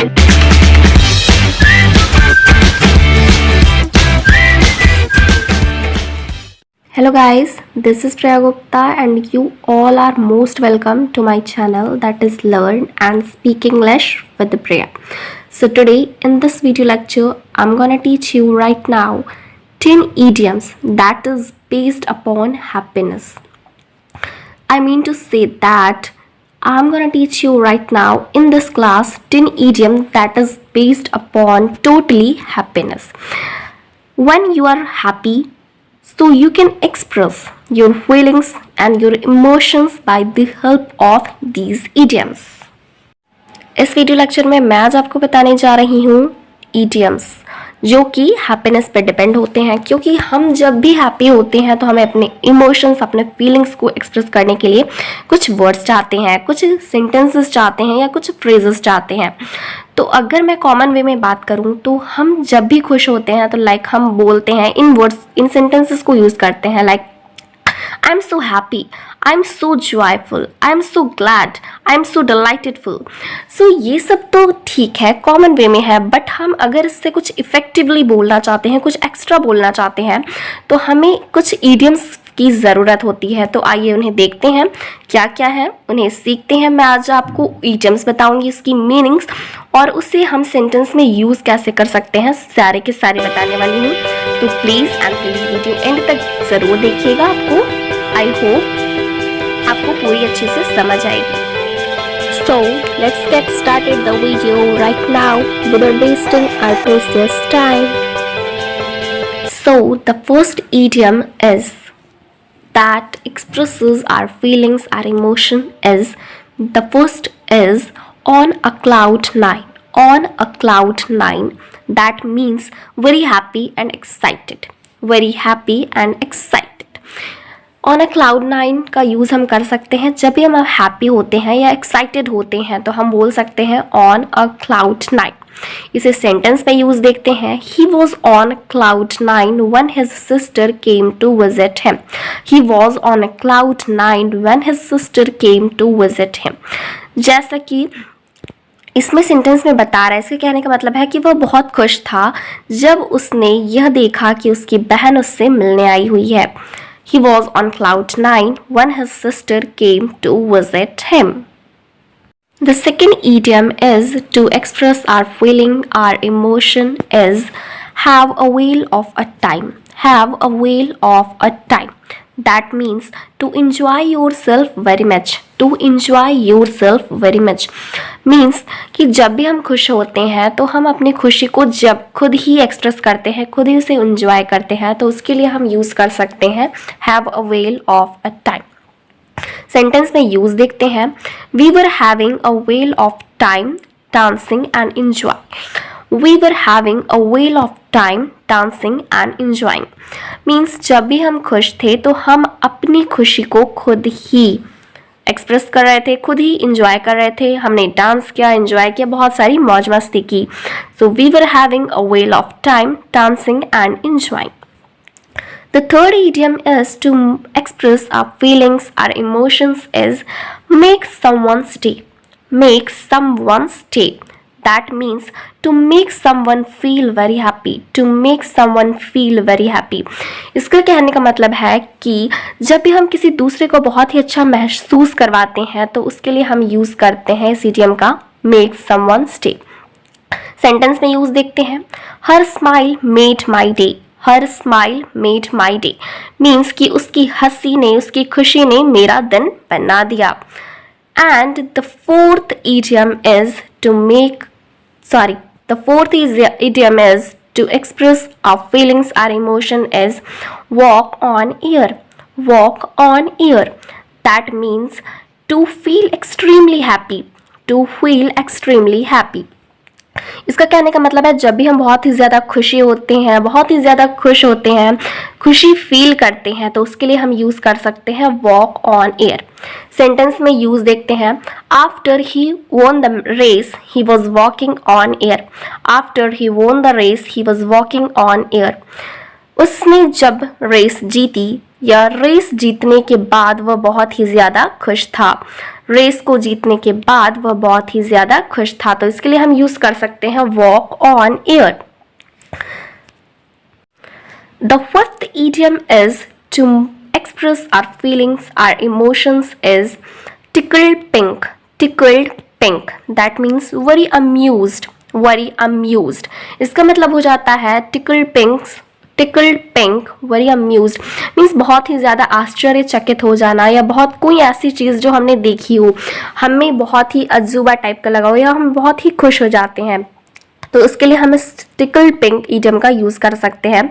Hello guys, this is Priya Gupta and you all are most welcome to my channel, that is Learn and Speak English with Priya. So today in this video lecture, I'm gonna teach you right now 10 idioms that is based upon happiness. I mean to say that I'm gonna teach you right now in this class 10 idioms that is based upon totally happiness. When you are happy, so you can express your feelings and your emotions by the help of these idioms. इस video lecture में मैं आज आपको बताने जा रही हूँ idioms जो कि हैप्पीनेस पे डिपेंड होते हैं, क्योंकि हम जब भी हैप्पी होते हैं तो हमें अपने इमोशंस, अपने फीलिंग्स को एक्सप्रेस करने के लिए कुछ वर्ड्स चाहते हैं, कुछ सेंटेंसेस चाहते हैं या कुछ फ्रेजेस चाहते हैं. तो अगर मैं कॉमन वे में बात करूं तो हम जब भी खुश होते हैं तो लाइक हम बोलते हैं, इन वर्ड्स, इन सेंटेंसेस को यूज़ करते हैं like I am so happy, I am so joyful, I am so glad, I am so delightedful. So ये सब तो ठीक है, कॉमन वे में है, बट हम अगर इससे कुछ इफेक्टिवली बोलना चाहते हैं, कुछ एक्स्ट्रा बोलना चाहते हैं तो हमें कुछ इडियम्स की ज़रूरत होती है. तो आइए उन्हें देखते हैं क्या क्या है, उन्हें सीखते हैं. मैं आज आपको इडियम्स बताऊंगी, इसकी मीनिंग्स और उसे हम सेंटेंस में यूज़ कैसे कर सकते हैं, सारे के सारे बताने वाली हूँ. तो प्लीज़ वीडियो एंड तक ज़रूर देखिएगा. आपको आई होप आपको पूरी अच्छे से समझ आएगी. So let's get started the video right now without wasting our precious time. So the first idiom is that expresses our feelings, our emotion is, the first is on a cloud nine. On a cloud nine, that means very happy and excited. Very happy and excited. On a cloud nine का use हम कर सकते हैं जब भी हम happy होते हैं या एक्साइटेड होते हैं, तो हम बोल सकते हैं ऑन अ क्लाउड नाइन. इसे सेंटेंस में यूज़ देखते हैं. He was on cloud nine when his sister came to visit him. He was on a cloud nine when his sister came to visit him. जैसा कि इसमें sentence में बता रहा है, इसके कहने का मतलब है कि वह बहुत खुश था जब उसने यह देखा कि उसकी बहन उससे मिलने आई हुई है. He was on cloud nine when his sister came to visit him. The second idiom is to express our feeling, our emotion is have a whale of a time. Have a whale of a time. That means to enjoy yourself very much. To enjoy yourself very much means कि जब भी हम खुश होते हैं तो हम अपनी खुशी को जब खुद ही एक्सप्रेस करते हैं, खुद ही उसे इंजॉय करते हैं, तो उसके लिए हम यूज़ कर सकते हैं have a whale of a time. Sentence में यूज़ देखते हैं. We were having a whale of time dancing and enjoy. We were having a whale of time dancing and enjoying. Means जब भी हम खुश थे तो हम अपनी खुशी को खुद ही एक्सप्रेस कर रहे थे, खुद ही इंजॉय कर रहे थे. हमने डांस किया, इंजॉय किया, बहुत सारी मौज मस्ती की. So we were having a whale of time dancing and enjoying. The third idiom is to express our feelings, our emotions is make someone stay. Make someone stay. That means to make someone feel very happy. To make someone feel very happy. इसका कहने का मतलब है कि जब भी हम किसी दूसरे को बहुत ही अच्छा महसूस करवाते हैं तो उसके लिए हम यूज़ करते हैं इस इडियम का make someone stay. सेंटेंस में यूज़ देखते हैं. Her smile made my day. Her smile made my day. Means कि उसकी हंसी ने, उसकी खुशी ने मेरा दिन बना दिया. And the fourth idiom is to make the fourth idiom is to express our feelings, our emotion is walk on air. Walk on air. That means to feel extremely happy. To feel extremely happy. इसका कहने का मतलब है जब भी हम बहुत ही ज़्यादा खुशी होते हैं, बहुत ही ज़्यादा खुश होते हैं, खुशी फील करते हैं, तो उसके लिए हम यूज़ कर सकते हैं वॉक ऑन एयर. सेंटेंस में यूज़ देखते हैं. After he won the race he was walking on air. After he won the race he was walking on air. उसने जब रेस जीती या रेस जीतने के बाद वह बहुत ही ज़्यादा खुश था। रेस को जीतने के बाद वह बहुत ही ज़्यादा खुश था, तो इसके लिए हम यूज़ कर सकते हैं walk on air. The first idiom is to express our feelings, our emotions is tickled pink. Tickled pink. That means very amused. Very amused. इसका मतलब हो जाता है tickled pink. tickled pink, very amused means बहुत ही ज़्यादा आश्चर्यचकित हो जाना, या बहुत कोई ऐसी चीज़ जो हमने देखी हो, हमें बहुत ही अजूबा टाइप का लगा हो, या हम बहुत ही खुश हो जाते हैं, तो उसके लिए हम टिकल्ड पिंक इडियम का यूज कर सकते हैं।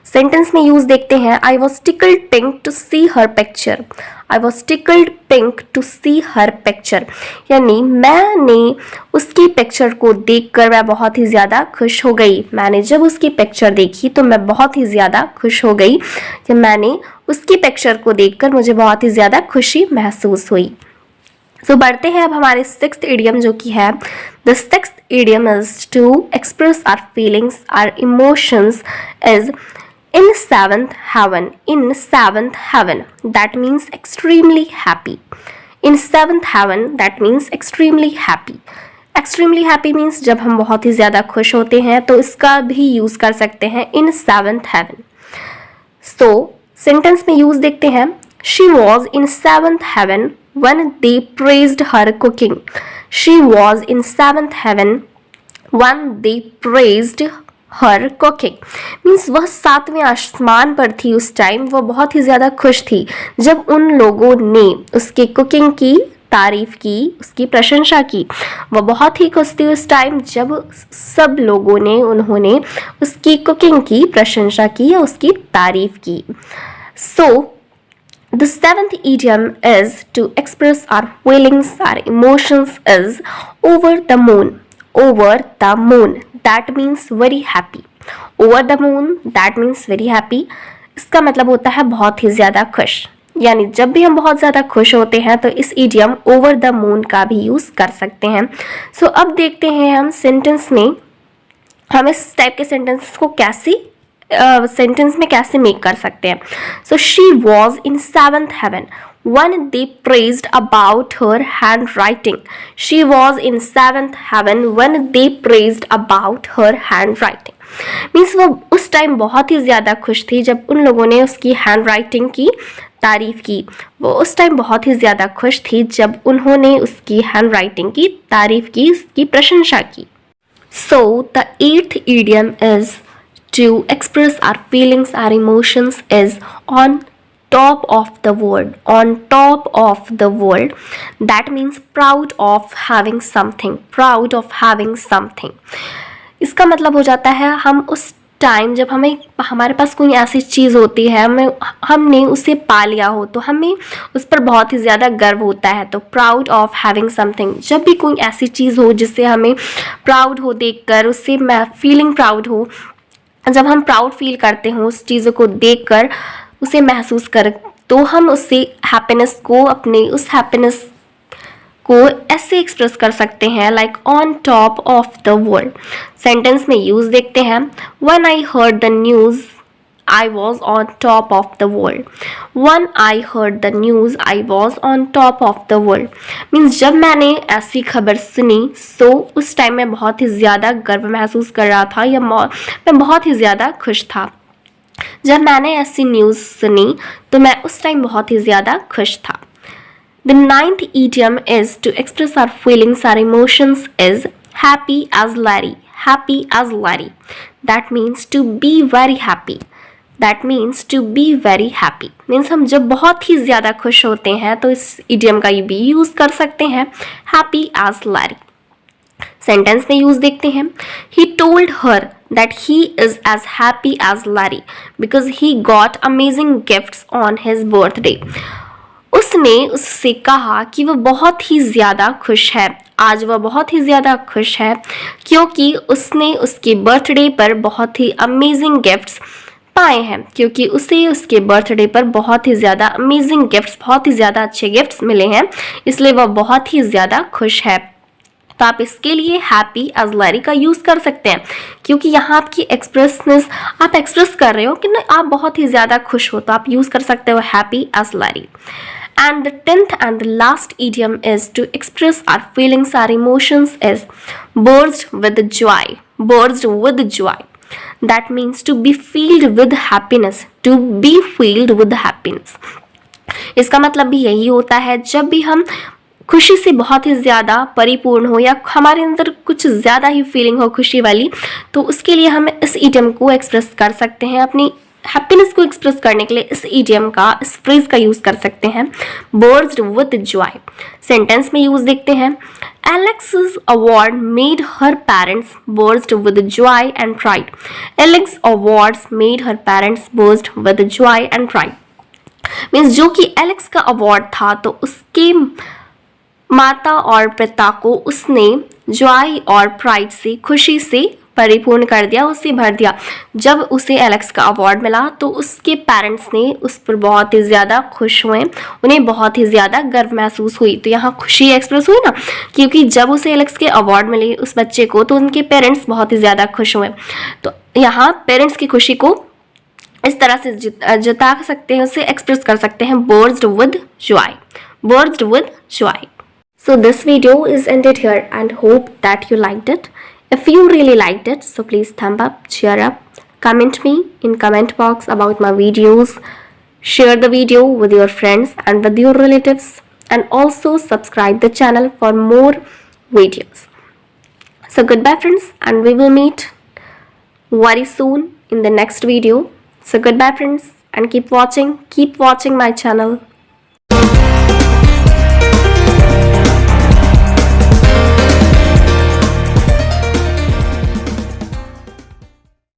सेंटेंस में यूज देखते हैं, I was tickled pink to see her picture. I was tickled pink to see her picture, यानी मैंने उसकी पिक्चर को देखकर मैं बहुत ही ज़्यादा खुश हो गई। मैंने जब उसकी पिक्चर देखी तो मैं बहुत ही ज़्यादा खुश हो गई। जब मैंने उसकी पिक्चर को देखकर मुझे बहुत ही ज़्यादा खुशी महसूस हुई। सो बढ़ते हैं अब हमारे सिक्स्थ इडियम जो कि है, the sixth idiom is to express our feelings, our emotions is in seventh heaven. In seventh heaven, that means extremely happy. In seventh heaven, that means extremely happy. Extremely happy means जब हम बहुत ही ज़्यादा खुश होते हैं तो इसका भी यूज़ कर सकते हैं in seventh heaven. So sentence में यूज़ देखते हैं, she was in seventh heaven when they praised her cooking. She was in seventh heaven when they praised her cooking. Means वह सातवें आसमान पर थी उस टाइम, वह बहुत ही ज़्यादा खुश थी जब उन लोगों ने उसके कुकिंग की तारीफ की, उसकी प्रशंसा की। वह बहुत ही खुश थी उस टाइम जब सब लोगों ने उन्होंने उसकी कुकिंग की प्रशंसा की या उसकी तारीफ की। So the seventh idiom is to express our feelings, our emotions is over the moon. Over the moon, that means very happy. Over the moon, that means very happy. इसका मतलब होता है बहुत ही ज़्यादा खुश, यानी जब भी हम बहुत ज़्यादा खुश होते हैं तो इस इडियम ओवर द मून का भी यूज़ कर सकते हैं। सो अब देखते हैं हम सेंटेंस में हम इस टाइप के सेंटेंस को कैसे सेंटेंस में कैसे मेक कर सकते हैं। So she was in seventh heaven when they praised about her handwriting. She was in seventh heaven when they praised about her handwriting. Means वो उस टाइम बहुत ही ज़्यादा खुश थी जब उन लोगों ने उसकी हैंड राइटिंग की तारीफ की। वो उस टाइम बहुत ही ज़्यादा खुश थी जब उन्होंने उसकी हैंड राइटिंग की तारीफ की, उसकी प्रशंसा की। So the eighth idiom is to express our feelings, our emotions is on top of the world. On top of the world, that means proud of having something. Proud of having something. इसका मतलब हो जाता है हम उस time जब हमारे पास कोई ऐसी चीज़ होती है, हमने उसे पा लिया हो तो हमें उस पर बहुत ही ज़्यादा गर्व होता है। तो प्राउड ऑफ हैविंग समथिंग, जब भी कोई ऐसी चीज़ हो जिससे हमें प्राउड हो देखकर, उससे फीलिंग प्राउड हो, जब हम प्राउड फील करते हो उस चीज़ों को देखकर, उसे महसूस कर, तो हम उससे हैप्पीनेस को, अपने उस हैप्पीनेस को ऐसे एक्सप्रेस कर सकते हैं like on top of the world. Sentence में यूज़ देखते हैं, when I heard the news I was on top of the world. When I heard the news I was on top of the world means जब मैंने ऐसी खबर सुनी सो उस time मैं बहुत ही ज़्यादा गर्व महसूस कर रहा था, या मैं बहुत ही ज़्यादा खुश था। जब मैंने ऐसी न्यूज़ सुनी तो मैं उस टाइम बहुत ही ज़्यादा खुश था। The ninth idiom is to express our feelings, our emotions is happy as Larry. Happy as Larry. That means to be very happy. That means to be very happy. Means हम जब बहुत ही ज़्यादा खुश होते हैं तो इस idiom का भी यूज़ कर सकते हैं, happy as Larry. सेंटेंस में यूज़ देखते हैं, he told her that he is as happy as Larry because he got amazing gifts on his birthday. उसने उससे कहा कि वह बहुत ही ज़्यादा खुश है, आज वह बहुत ही ज़्यादा खुश है क्योंकि उसने उसके बर्थडे पर बहुत ही अमेजिंग गिफ्ट्स पाए हैं, क्योंकि उसे उसके बर्थडे पर बहुत ही ज़्यादा अमेजिंग गिफ्ट्स, बहुत ही ज़्यादा अच्छे गिफ्ट्स मिले हैं, इसलिए वह बहुत ही ज़्यादा खुश है। तो आप इसके लिए हैप्पी एज लैरी का यूज़ कर सकते हैं, क्योंकि यहाँ आपकी एक्सप्रेसनेस, आप एक्सप्रेस कर रहे हो कि ना आप बहुत ही ज़्यादा खुश हो, तो आप यूज़ कर सकते हो happy as Larry. And the 10th and the last idiom is to express our feelings, our emotions is burst with joy. Burst with joy. That means to be filled with happiness. To be filled with happiness. इसका मतलब भी यही होता है, जब भी हम खुशी से बहुत ही ज़्यादा परिपूर्ण हो या हमारे अंदर कुछ ज़्यादा ही फीलिंग हो खुशी वाली, तो उसके लिए हम इस इडियम को एक्सप्रेस कर सकते हैं. अपनी हैप्पीनेस को एक्सप्रेस करने के लिए इस इडियम का, इस फ्रेज का यूज़ कर सकते हैं, बर्स्ट विद जॉय. सेंटेंस में यूज़ देखते हैं. Alex's award made her parents burst with joy and pride. Alex's awards made her parents burst with joy and pride. Means जो कि एलेक्स का अवार्ड था, तो उसके माता और पिता को उसने जॉय और प्राइड से, खुशी से परिपूर्ण कर दिया, उसे भर दिया. जब उसे एलेक्स का अवार्ड मिला तो उसके पेरेंट्स ने उस पर बहुत ही ज़्यादा खुश हुए, उन्हें बहुत ही ज़्यादा गर्व महसूस हुई. तो यहाँ खुशी एक्सप्रेस हुई ना, क्योंकि जब उसे एलेक्स के अवार्ड मिले उस बच्चे को, तो उनके पेरेंट्स बहुत ही ज़्यादा खुश हुए. तो यहाँ पेरेंट्स की खुशी को इस तरह से जता सकते हैं, उसे एक्सप्रेस कर सकते हैं, burst with Joy. Burst with Joy. So this video is ended here and hope that you liked it. If you really liked it, so please thumb up, cheer up, comment me in comment box about my videos, share the video with your friends and with your relatives, and also subscribe the channel for more videos. So goodbye friends, and we will meet very soon in the next video. So goodbye friends, and keep watching my channel.